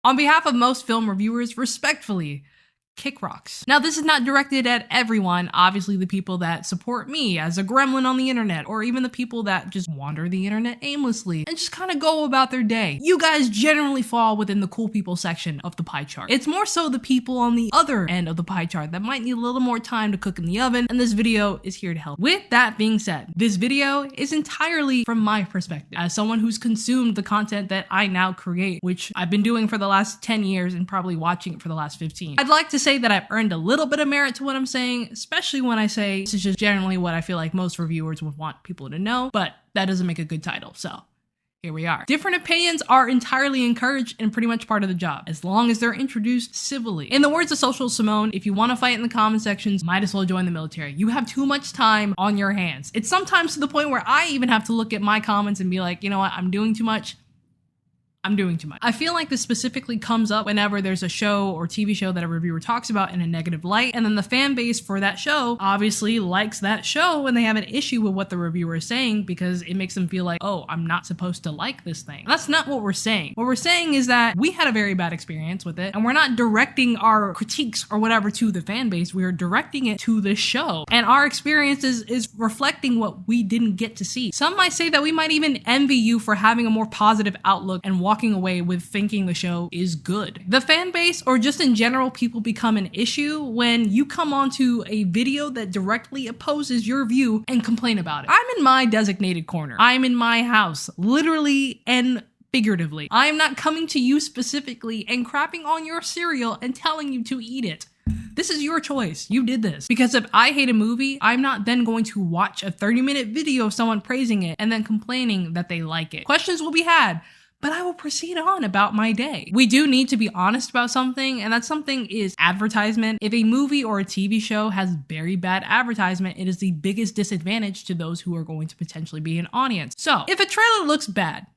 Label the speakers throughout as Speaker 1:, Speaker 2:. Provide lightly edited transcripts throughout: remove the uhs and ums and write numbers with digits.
Speaker 1: On behalf of most film reviewers, respectfully, kick rocks. Now, this is not directed at everyone, obviously the people that support me as a gremlin on the internet, or even the people that just wander the internet aimlessly and just kind of go about their day. You guys generally fall within the cool people section of the pie chart. It's more so the people on the other end of the pie chart that might need a little more time to cook in the oven, and this video is here to help. With that being said, this video is entirely from my perspective, as someone who's consumed the content that I now create, which I've been doing for the last 10 years and probably watching it for the last 15. I'd like to say that I've earned a little bit of merit to what I'm saying, especially when I say this is just generally what I feel like most reviewers would want people to know, but that doesn't make a good title, so here we are. Different opinions are entirely encouraged and pretty much part of the job, as long as they're introduced civilly. In the words of Social Simone, if you want to fight in the comment sections, might as well join the military. You have too much time on your hands. It's sometimes to the point where I even have to look at my comments and be like, you know what, I'm doing too much. I feel like this specifically comes up whenever there's a show or TV show that a reviewer talks about in a negative light, and then the fan base for that show obviously likes that show and they have an issue with what the reviewer is saying because it makes them feel like, oh, I'm not supposed to like this thing. That's not what we're saying. What we're saying is that we had a very bad experience with it, and we're not directing our critiques or whatever to the fan base. We're directing it to the show, and our experience is reflecting what we didn't get to see. Some might say that we might even envy you for having a more positive outlook and walking away with thinking the show is good. The fan base, or just in general, people become an issue when you come onto a video that directly opposes your view and complain about it. I'm in my designated corner. I'm in my house, literally and figuratively. I am not coming to you specifically and crapping on your cereal and telling you to eat it. This is your choice. You did this. Because if I hate a movie, I'm not then going to watch a 30-minute video of someone praising it and then complaining that they like it. Questions will be had, but I will proceed on about my day. We do need to be honest about something, and that something is advertisement. If a movie or a TV show has very bad advertisement, it is the biggest disadvantage to those who are going to potentially be an audience. So, if a trailer looks bad,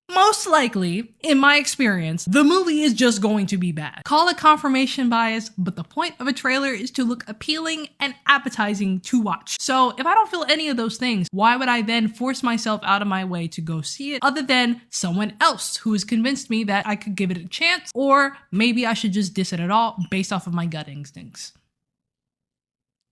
Speaker 1: most likely, in my experience, the movie is just going to be bad. Call it confirmation bias, but the point of a trailer is to look appealing and appetizing to watch. So if I don't feel any of those things, why would I then force myself out of my way to go see it other than someone else who has convinced me that I could give it a chance, or maybe I should just diss it at all based off of my gut instincts?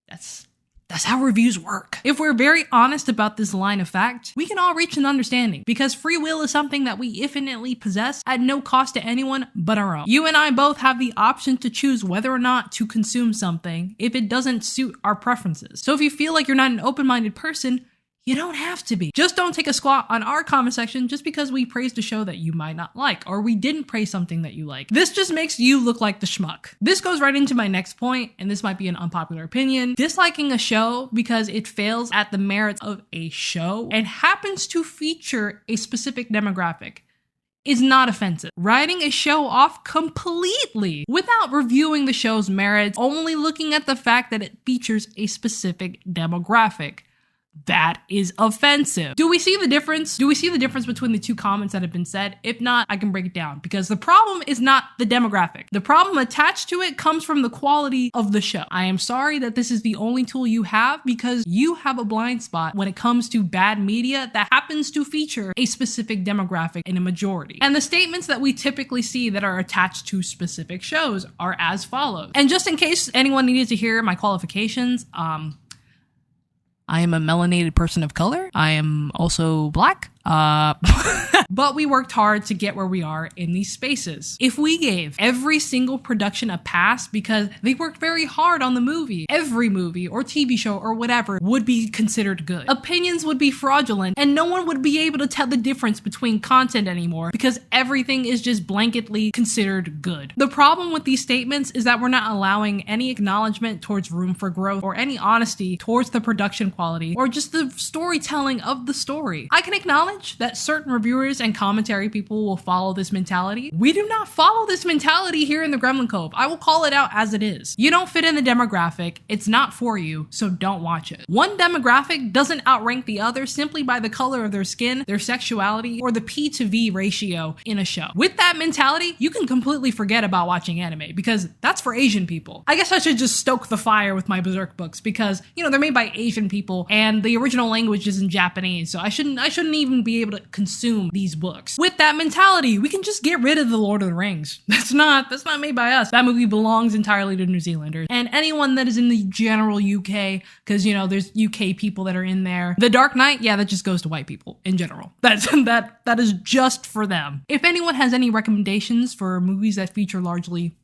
Speaker 1: That's how reviews work. If we're very honest about this line of fact, we can all reach an understanding, because free will is something that we infinitely possess at no cost to anyone but our own. You and I both have the option to choose whether or not to consume something if it doesn't suit our preferences. So if you feel like you're not an open-minded person, you don't have to be. Just don't take a squat on our comment section just because we praised a show that you might not like, or we didn't praise something that you like. This just makes you look like the schmuck. This goes right into my next point, and this might be an unpopular opinion. Disliking a show because it fails at the merits of a show and happens to feature a specific demographic is not offensive. Writing a show off completely without reviewing the show's merits, only looking at the fact that it features a specific demographic, that is offensive. Do we see the difference? Do we see the difference between the two comments that have been said? If not, I can break it down, because the problem is not the demographic. The problem attached to it comes from the quality of the show. I am sorry that this is the only tool you have, because you have a blind spot when it comes to bad media that happens to feature a specific demographic in a majority. And the statements that we typically see that are attached to specific shows are as follows. And just in case anyone needed to hear my qualifications, I am a melanated person of color. I am also Black. But we worked hard to get where we are in these spaces. If we gave every single production a pass because they worked very hard on the movie, every movie or TV show or whatever would be considered good. Opinions would be fraudulent, and no one would be able to tell the difference between content anymore because everything is just blanketly considered good. The problem with these statements is that we're not allowing any acknowledgement towards room for growth or any honesty towards the production quality or just the storytelling of the story. I can acknowledge that certain reviewers and commentary people will follow this mentality. We do not follow this mentality here in the Gremlin Cove. I will call it out as it is. You don't fit in the demographic. It's not for you, so don't watch it. One demographic doesn't outrank the other simply by the color of their skin, their sexuality, or the P to V ratio in a show. With that mentality, you can completely forget about watching anime, because that's for Asian people. I guess I should just stoke the fire with my Berserk books, because, you know, they're made by Asian people and the original language is in Japanese, so I shouldn't even be able to consume these these books. With that mentality, we can just get rid of the Lord of the Rings. That's not made by us. That movie belongs entirely to New Zealanders and anyone that is in the general UK, because there's UK people that are in there. The Dark Knight, yeah, that just goes to white people in general. That is just for them. If anyone has any recommendations for movies that feature largely,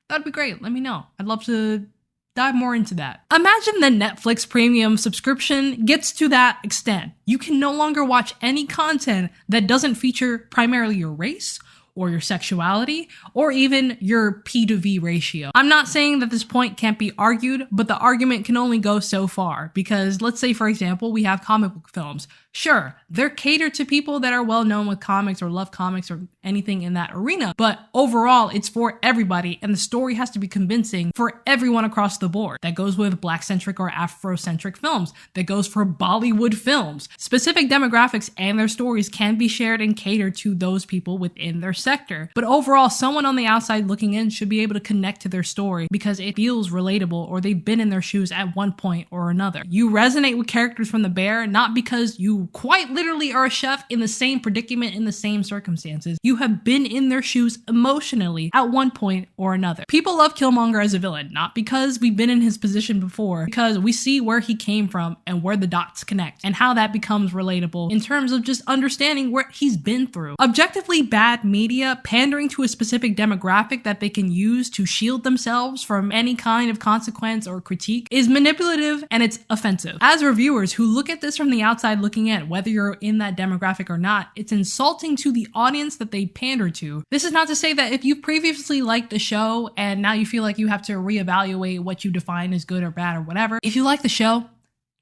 Speaker 1: that'd be great. Let me know. I'd love to dive more into that. Imagine the Netflix premium subscription gets to that extent. You can no longer watch any content that doesn't feature primarily your race or your sexuality, or even your P to V ratio. I'm not saying that this point can't be argued, but the argument can only go so far, because let's say, for example, we have comic book films. Sure, they're catered to people that are well known with comics or love comics or anything in that arena, but overall, it's for everybody, and the story has to be convincing for everyone across the board. That goes with Black-centric or Afro-centric films. That goes for Bollywood films. Specific demographics and their stories can be shared and catered to those people within their sector. But overall, someone on the outside looking in should be able to connect to their story because it feels relatable or they've been in their shoes at one point or another. You resonate with characters from The Bear not because you quite literally are a chef in the same predicament in the same circumstances. You have been in their shoes emotionally at one point or another. People love Killmonger as a villain, not because we've been in his position before, because we see where he came from and where the dots connect and how that becomes relatable in terms of just understanding what he's been through. Objectively bad media pandering to a specific demographic that they can use to shield themselves from any kind of consequence or critique is manipulative and it's offensive. As reviewers who look at this from the outside looking in, whether you're in that demographic or not, it's insulting to the audience that they pander to. This is not to say that if you previously liked the show and now you feel like you have to reevaluate what you define as good or bad or whatever. If you like the show,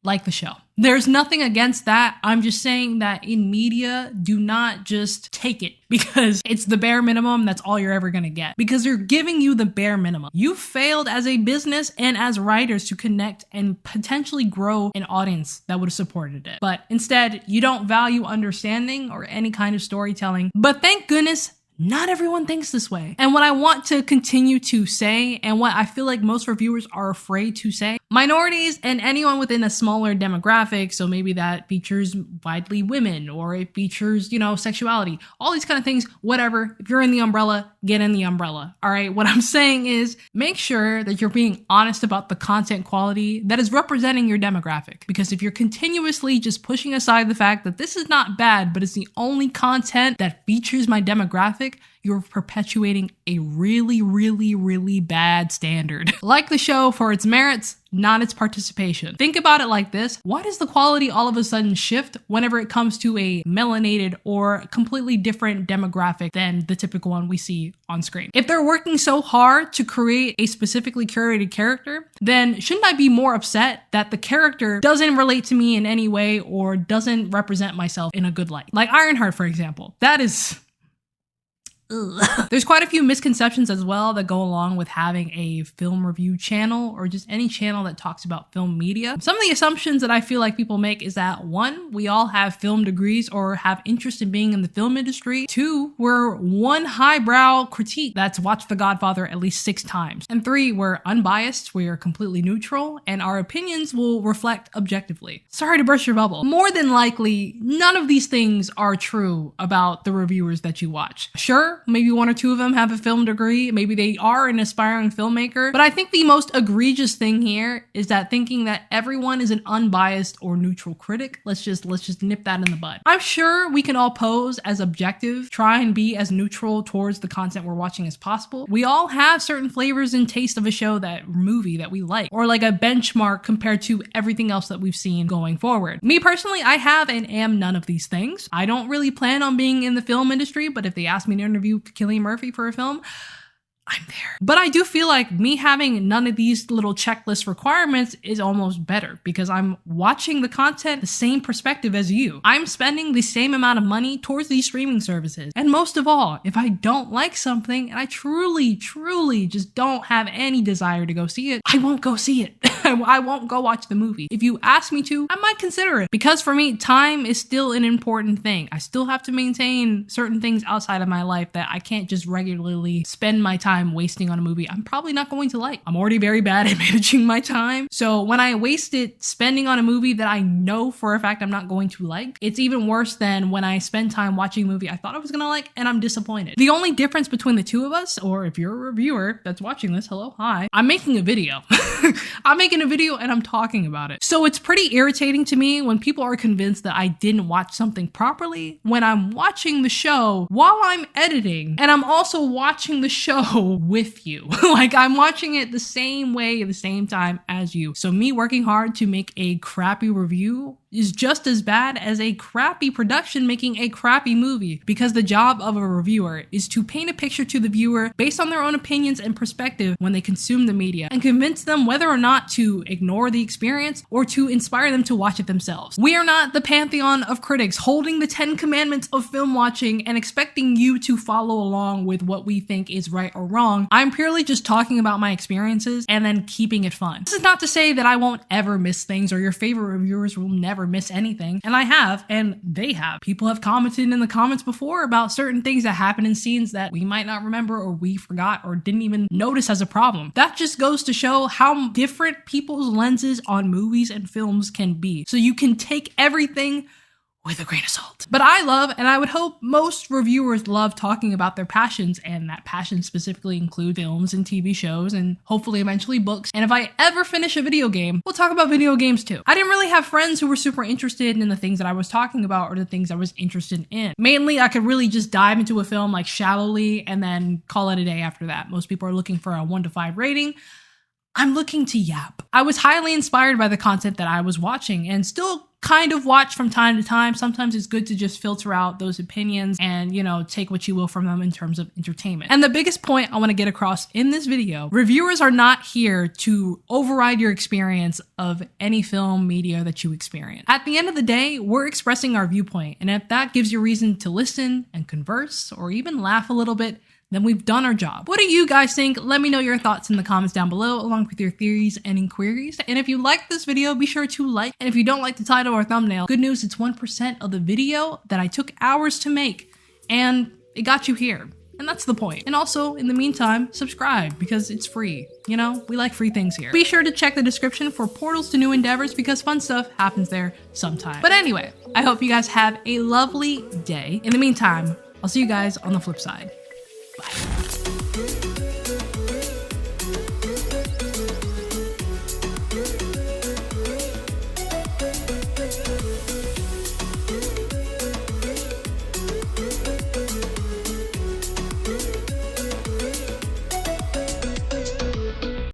Speaker 1: like the show. There's nothing against that. I'm just saying that in media, do not just take it because it's the bare minimum. That's all you're ever going to get because they're giving you the bare minimum. You failed as a business and as writers to connect and potentially grow an audience that would have supported it. But instead, you don't value understanding or any kind of storytelling. But thank goodness, not everyone thinks this way. And what I want to continue to say, and what I feel like most reviewers are afraid to say, minorities and anyone within a smaller demographic, so maybe that features widely women, or it features, sexuality, all these kind of things, whatever. If you're in the umbrella, get in the umbrella. All right. What I'm saying is make sure that you're being honest about the content quality that is representing your demographic. Because if you're continuously just pushing aside the fact that this is not bad, but it's the only content that features my demographic, you're perpetuating a really, really, really bad standard. Like the show for its merits, not its participation. Think about it like this. Why does the quality all of a sudden shift whenever it comes to a melanated or completely different demographic than the typical one we see on screen? If they're working so hard to create a specifically curated character, then shouldn't I be more upset that the character doesn't relate to me in any way or doesn't represent myself in a good light? Like Ironheart, for example. That is... There's quite a few misconceptions as well that go along with having a film review channel or just any channel that talks about film media. Some of the assumptions that I feel like people make is that 1, we all have film degrees or have interest in being in the film industry. 2, we're one highbrow critique that's watched The Godfather at least 6 times. And 3, we're unbiased, we are completely neutral, and our opinions will reflect objectively. Sorry to burst your bubble. More than likely, none of these things are true about the reviewers that you watch. Sure, maybe 1 or 2 of them have a film degree. Maybe they are an aspiring filmmaker. But I think the most egregious thing here is that thinking that everyone is an unbiased or neutral critic. Let's just nip that in the bud. I'm sure we can all pose as objective, try and be as neutral towards the content we're watching as possible. We all have certain flavors and taste of a show, that movie that we like, or like a benchmark compared to everything else that we've seen going forward. Me personally, I have and am none of these things. I don't really plan on being in the film industry, but if they ask me to interview Cillian Murphy for a film, I'm there. But I do feel like me having none of these little checklist requirements is almost better because I'm watching the content the same perspective as you. I'm spending the same amount of money towards these streaming services. And most of all, if I don't like something and I truly, truly just don't have any desire to go see it, I won't go see it. I won't go watch the movie. If you ask me to, I might consider it. Because for me, time is still an important thing. I still have to maintain certain things outside of my life that I can't just regularly spend my time time wasting on a movie I'm probably not going to like. I'm already very bad at managing my time. So when I waste it spending on a movie that I know for a fact I'm not going to like, it's even worse than when I spend time watching a movie I thought I was gonna like and I'm disappointed. The only difference between the two of us, or if you're a reviewer that's watching this, hello, hi, I'm making a video. I'm making a video and I'm talking about it. So it's pretty irritating to me when people are convinced that I didn't watch something properly when I'm watching the show while I'm editing, and I'm also watching the show with you. Like, I'm watching it the same way at the same time as you. So me working hard to make a crappy review is just as bad as a crappy production making a crappy movie, because the job of a reviewer is to paint a picture to the viewer based on their own opinions and perspective when they consume the media, and convince them whether or not to ignore the experience or to inspire them to watch it themselves. We are not the pantheon of critics holding the 10 commandments of film watching and expecting you to follow along with what we think is right or wrong. I'm purely just talking about my experiences and then keeping it fun. This is not to say that I won't ever miss things or your favorite reviewers will never miss anything, and I have, and they have. People have commented in the comments before about certain things that happen in scenes that we might not remember or we forgot or didn't even notice as a problem. That just goes to show how different people's lenses on movies and films can be. So you can take everything with a grain of salt. But I love, and I would hope most reviewers love, talking about their passions, and that passion specifically include films and TV shows and hopefully eventually books. And if I ever finish a video game, we'll talk about video games too. I didn't really have friends who were super interested in the things that I was talking about or the things I was interested in. Mainly, I could really just dive into a film like shallowly and then call it a day after that. Most people are looking for a 1 to 5 rating. I'm looking to yap. I was highly inspired by the content that I was watching and still kind of watch from time to time. Sometimes it's good to just filter out those opinions and, take what you will from them in terms of entertainment. And the biggest point I want to get across in this video, reviewers are not here to override your experience of any film media that you experience. At the end of the day, we're expressing our viewpoint. And if that gives you reason to listen and converse or even laugh a little bit, then we've done our job. What do you guys think? Let me know your thoughts in the comments down below, along with your theories and inquiries. And if you like this video, be sure to like. And if you don't like the title or thumbnail, good news, it's 1% of the video that I took hours to make, and it got you here. And that's the point. And also, in the meantime, subscribe, because it's free. We like free things here. Be sure to check the description for portals to new endeavors, because fun stuff happens there sometime. But anyway, I hope you guys have a lovely day. In the meantime, I'll see you guys on the flip side. Bye.